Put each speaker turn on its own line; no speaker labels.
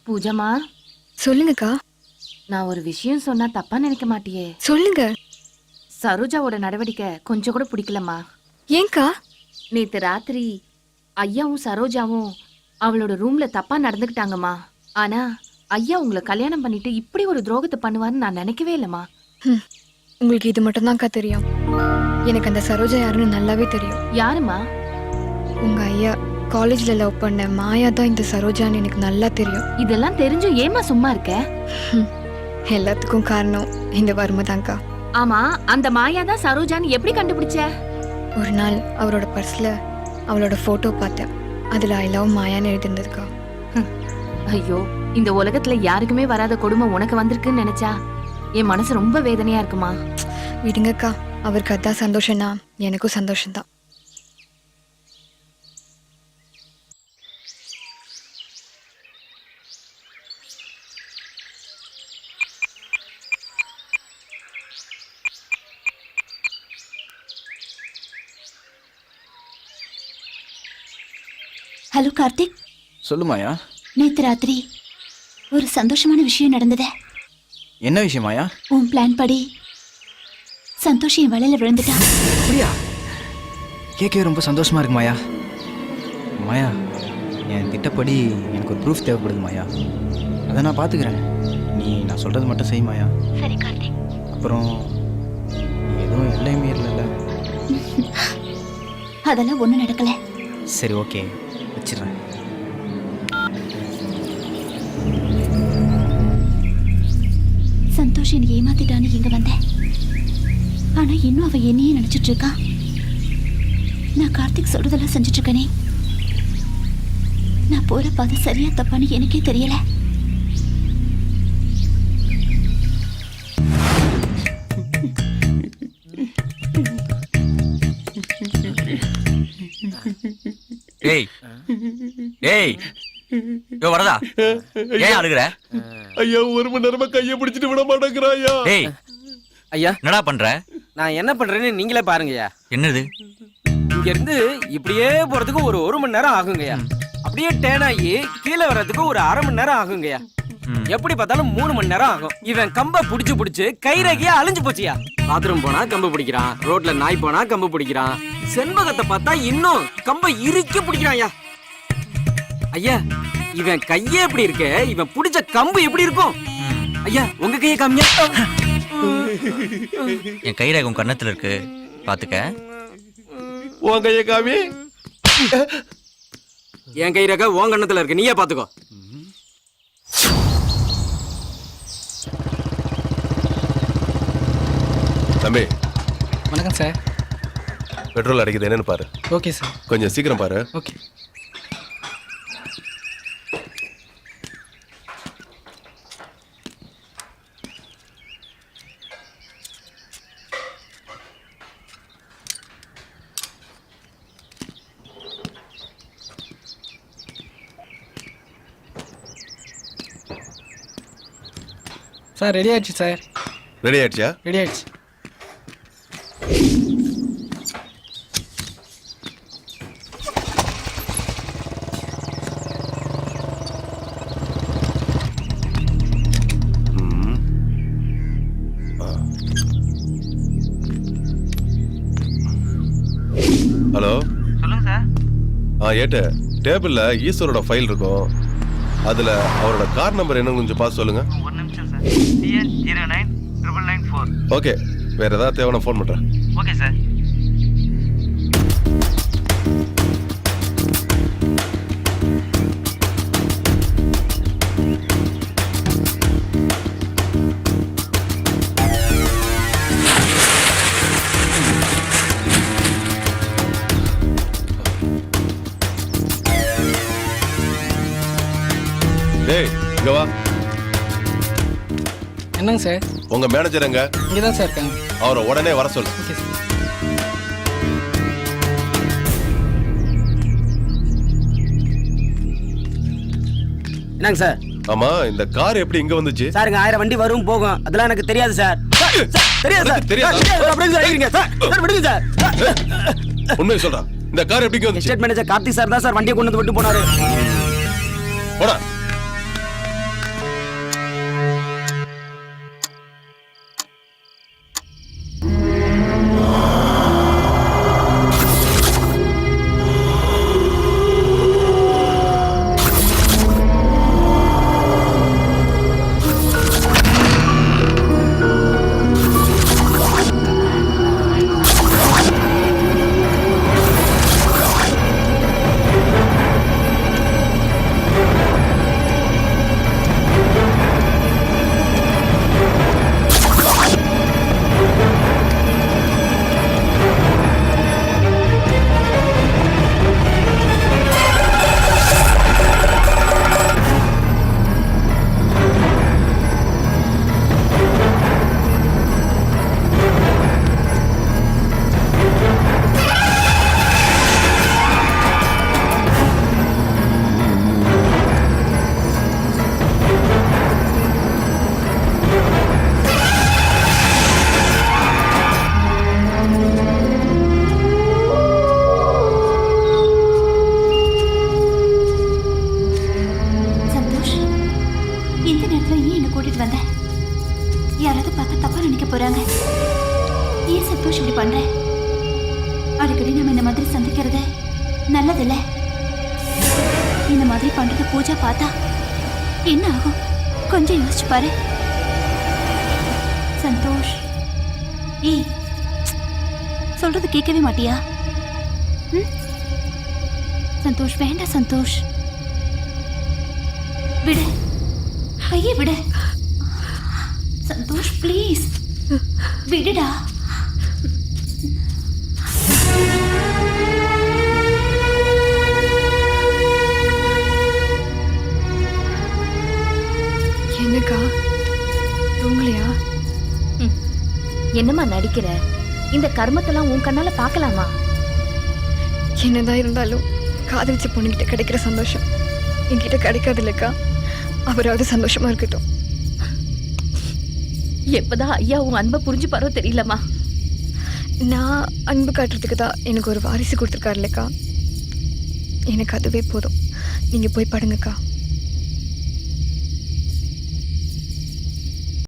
பூஜாமா,
சொல்லுங்கக்கா.
நான் ஒரு விஷயம் சொன்னா தப்பா நினைக்க மாட்டியே?
சொல்லுங்க.
சரோஜாவோட நடவடிக்கை கொஞ்சம் கூட பிடிக்கலம்மா.
ஏங்கா?
நேத்து ராத்திரி ஐயாவும் சரோஜாவும் அவளோட ரூம்ல தப்பா நடந்துக்கிட்டாங்கம்மா. ஆனா ஐயா உங்களை கல்யாணம் பண்ணிட்டு இப்படி ஒரு துரோகத்தை பண்ணுவான்னு நான் நினைக்கவே இல்லம்மா.
உங்களுக்கு இது மட்டும்தான்க்கா தெரியும். எனக்கு அந்த சரோஜா யாருன்னு நல்லாவே தெரியும்.
யாருமா?
உங்க ஐயா காலேஜ்ல லவ் பண்ண மாயா தான் இந்த சரோஜான்னு எனக்கு நல்லா தெரியும்.
இதெல்லாம் தெரிஞ்சும் ஏமா சும்மா இருக்க?
எல்லாத்துக்கும் காரணம் இந்த வறுமை தான்க்கா.
ஆமா, அந்த மாயா தான் சரோஜான்னு எப்படி கண்டுபிடிச்ச?
ஒரு நாள் அவரோட பர்ஸ்ல அவளோட போட்டோ பார்த்தேன். அதுல ஐ லவ் மாயான்னு எழுதிருந்ததுக்கா.
ஐயோ, இந்த உலகத்துல யாருக்குமே வராத கொடுமை உனக்கு வந்திருக்குன்னு நினைச்சா என் மனசு ரொம்ப வேதனையா இருக்குமா.
விடுங்கக்கா, அவருக்கு அதான் சந்தோஷம்னா எனக்கும் சந்தோஷம்தான்.
ஹலோ கார்த்திக்.
சொல்லு மாயா.
நேத்து ராத்திரி ஒரு சந்தோஷமான விஷயம் நடந்ததே.
என்ன விஷயம் மாயா?
உன் பிளான் படி சந்தோஷ் என் வலையில விழுந்துட்டான்.
அப்படியா? கேட்கவே ரொம்ப சந்தோஷமா இருக்கு மாயா. மாயா, என் திட்டப்படி எனக்கு ஒரு ப்ரூஃப் தேவைப்படுது மாயா. அதை நான் பார்த்துக்கிறேன். நான் சொல்றது மட்டும் செய் மாயா.
சரி கார்த்திக்.
அப்புறம் நீ எதுவும் எல்லையுமே இல்லைல்ல?
அதெல்லாம் ஒண்ணும் நடக்கல.
சரி, ஓகே, வச்சிடுறேன்.
சந்தோஷ் என்னை ஏமாத்திட்டான்னு இங்க வந்தேன். ஆனா இன்னும் அவன் என்னையே நினைச்சிட்டு இருக்கான். நான் கார்த்திக் சொல்றதெல்லாம் செஞ்சுட்டு இருக்கனே. நான் போற பாதை சரியா தப்பான்னு எனக்கே தெரியல.
ஏய் ஏய், யோ வரதா, ஏன் அழுகுற?
ஐயா, ஒரு மணி நேரமா கையை பிடிச்சிட்டு விட மாட்டேங்கிறாயா.
ஏய்
ஐயா,
என்னடா பண்ற?
நான் என்ன பண்றேன்னு நீங்களே பாருங்கய்யா.
என்னது?
இங்க இருந்து இப்படியே போறதுக்கு ஒரு மணி நேரம் ஆகுங்கய்யா. அப்படியே டேன் ஆகி கீழே வர்றதுக்கு ஒரு அரை மணி நேரம் ஆகுங்கய்யா. எப்படி பார்த்தாலும் 3 மணி நேரம் ஆகும். இவன் கம்ப புடிச்சு கைரேகையா அழிஞ்சு போச்சியா. பாத்ரூம் போனா கம்பு பிடிக்கிறான், ரோட்ல நாய் போனா கம்பு பிடிக்கிறான், செண்பகத்தை பார்த்தா இன்னும் கம்ப இறுக்கி பிடிக்கிறான். ஐயா ஐயா, இவன் கையே எப்படி இருக்கு, இவன் பிடிச்ச கம்பு எப்படி இருக்கும்? ஐயா, உங்க கையை காமியா.
என் கைரேகை உன் கன்னத்துல இருக்கு, பாத்துக்க.
உன் கையை காமி.
என் கைரேகை உன் கன்னத்துல இருக்கு, நீயே பாத்துக்கோ.
தம்பி,
வணக்கம் சார்.
பெட்ரோல் அடிக்குது என்னன்னு பாரு.
Okay sir.
கொஞ்சம் சீக்கிரம் பாரு.
ஓகே. சார் ரெடி ஆயிடுச்சு சார்.
ரெடி ஆயிடுச்சா?
ரெடி ஆயிடுச்சு.
ஹலோ,
சொல்லுங்க சார்.
ஏட்டு, டேபிள்ல ஈஸ்வரோட ஃபைல் இருக்கும். அதுல அவரோட கார் நம்பர் என்னன்னு கொஞ்சம் பார்த்து சொல்லுங்க.
ஒரு நிமிஷம் சார். CN 099994.
ஓகே, வேற ஏதாவது தேவைன்னா ஃபோன் பண்றேன்.
Okay sir.
டேய், இங்க வா.
என்னங்க சார்?
உங்க மேனேஜர் எங்க?
இங்கே தான் சார் இருக்காங்க.
அவரை உடனே வர சொல்லு.
Okay sir.
என்னங்க சார்?
ஆமா, இந்த கார் எப்படி இங்க வந்துச்சு?
சார், இங்க 1000 வண்டி வரும் போகும், அதெல்லாம் எனக்கு தெரியாது சார். தெரியாது சார்.
தெரியாது.
அப்படியே சார் ஐயங்க சார். சார் விடுங்க சார்.
உண்மையை சொல்றா, இந்த கார் எப்படி இங்க வந்துச்சு?
ஸ்டேட் மேனேஜர் கார்த்திக் சார் தான் சார் வண்டியை கொண்டு வந்து விட்டு போனாரு.
போடா.
சந்தோஷ் இப்படி பண்ற? அடிக்கடி நம்ம இந்த மாதிரி சந்திக்கிறது நல்லதில்ல. இந்த மாதிரி பண்றது பூஜா பார்த்தா என்ன ஆகும்? கொஞ்சம் யோசிச்சு பாரு. சந்தோஷ், ஏய், சொல்றது கேட்கவே மாட்டியா? ம்? சந்தோஷ், வேண்டாம் சந்தோஷ், விடு, கையை விடு. சந்தோஷ் ப்ளீஸ் விடுடா.
என்னக்கா தூங்கலையா?
என்னம்மா நடிக்கிற? இந்த கர்மத்தெல்லாம் உன் கண்ணால பார்க்கலாமா?
என்னதான் இருந்தாலும் காதலிச்ச பொண்ணுகிட்ட கிடைக்கிற சந்தோஷம் என்கிட்ட கிடைக்காது இல்லக்கா. அவராவது சந்தோஷமா இருக்கட்டும்.
எப்பதான் ஐயா உன் அன்பை புரிஞ்சு பாரோ தெரியலம்மா.
நான் அன்பு காட்டுறதுக்கு தான் எனக்கு ஒரு வாரிசு கொடுத்துருக்காரு இல்லக்கா. எனக்கு அதுவே போதும். நீங்க போய் படுங்கக்கா.